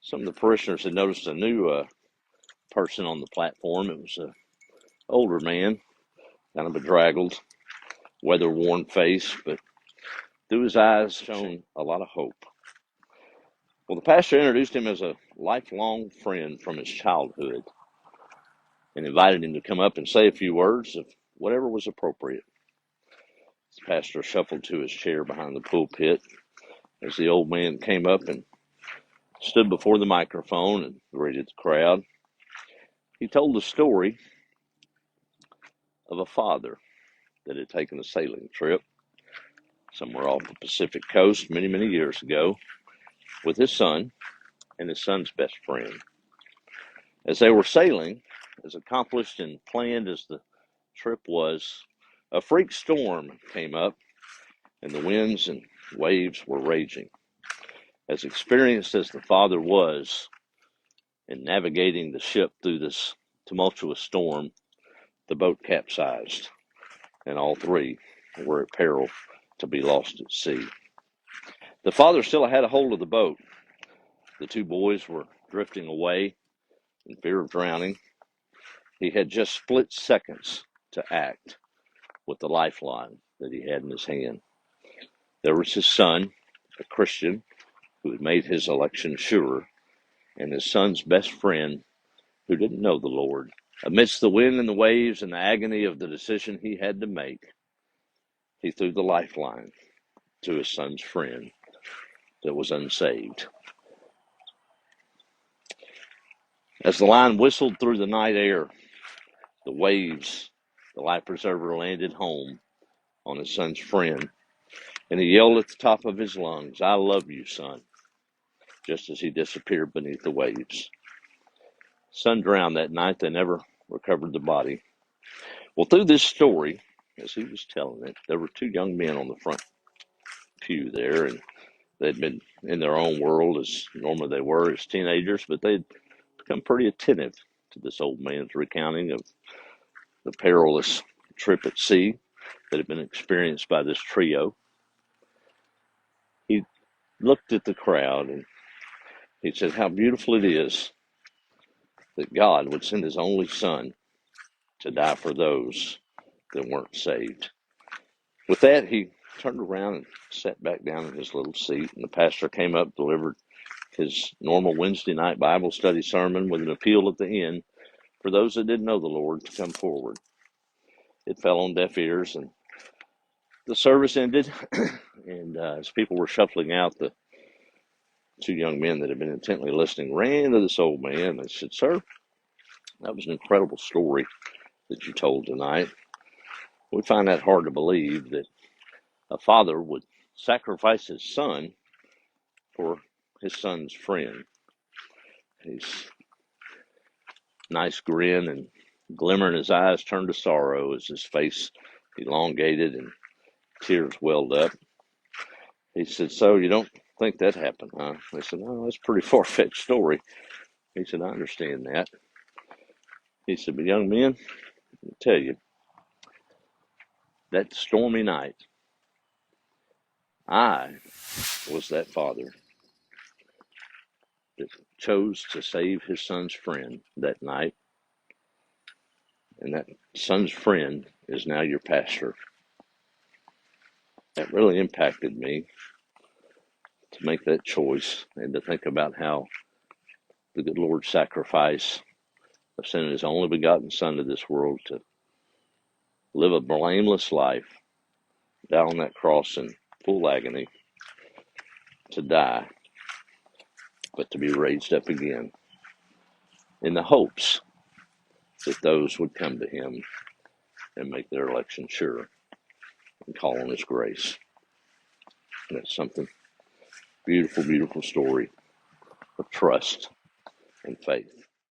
Some of the parishioners had noticed a new person on the platform. It was an older man, kind of bedraggled, weather-worn face, but through his eyes shone a lot of hope. Well, the pastor introduced him as a lifelong friend from his childhood and invited him to come up and say a few words of whatever was appropriate. The pastor shuffled to his chair behind the pulpit as the old man came up and stood before the microphone and greeted the crowd. He told the story of a father that had taken a sailing trip somewhere off the Pacific coast many, many years ago with his son and his son's best friend. As they were sailing, as accomplished and planned as the trip was, a freak storm came up and the winds and waves were raging. As experienced as the father was in navigating the ship through this tumultuous storm, the boat capsized, and all three were at peril to be lost at sea. The father still had a hold of the boat. The two boys were drifting away in fear of drowning. He had just split seconds to act with the lifeline that he had in his hand. There was his son, a Christian, who had made his election sure, and his son's best friend, who didn't know the Lord. Amidst the wind and the waves and the agony of the decision he had to make, he threw the lifeline to his son's friend that was unsaved. As the line whistled through the night air, the waves, the life preserver landed home on his son's friend, and he yelled at the top of his lungs, "I love you, son," just as he disappeared beneath the waves. Son drowned that night. They never recovered the body. Well, through this story, as he was telling it, there were two young men on the front pew there, and they'd been in their own world as normally they were as teenagers, but they'd become pretty attentive to this old man's recounting of the perilous trip at sea that had been experienced by this trio. He looked at the crowd and he said, "How beautiful it is that God would send his only son to die for those that weren't saved." With that, he turned around and sat back down in his little seat, and the pastor came up, delivered his normal Wednesday night Bible study sermon with an appeal at the end for those that didn't know the Lord to come forward. It fell on deaf ears, and the service ended, and as people were shuffling out, the two young men that had been intently listening ran to this old man and said, "Sir, that was an incredible story that you told tonight. We find that hard to believe that a father would sacrifice his son for his son's friend." His nice grin and glimmer in his eyes turned to sorrow as his face elongated and tears welled up. He said, "So you don't think that happened, huh?" They said, "No, that's a pretty far-fetched story." He said, "I understand that." He said, "But young men, I tell you, that stormy night, I was that father that chose to save his son's friend that night, and that son's friend is now your pastor." That really impacted me to make that choice and to think about how the good Lord's sacrifice of sending his only begotten son to this world to live a blameless life, die on that cross in full agony, to die, but to be raised up again in the hopes that those would come to him and make their election sure and call on his grace. And that's something beautiful, beautiful story of trust and faith.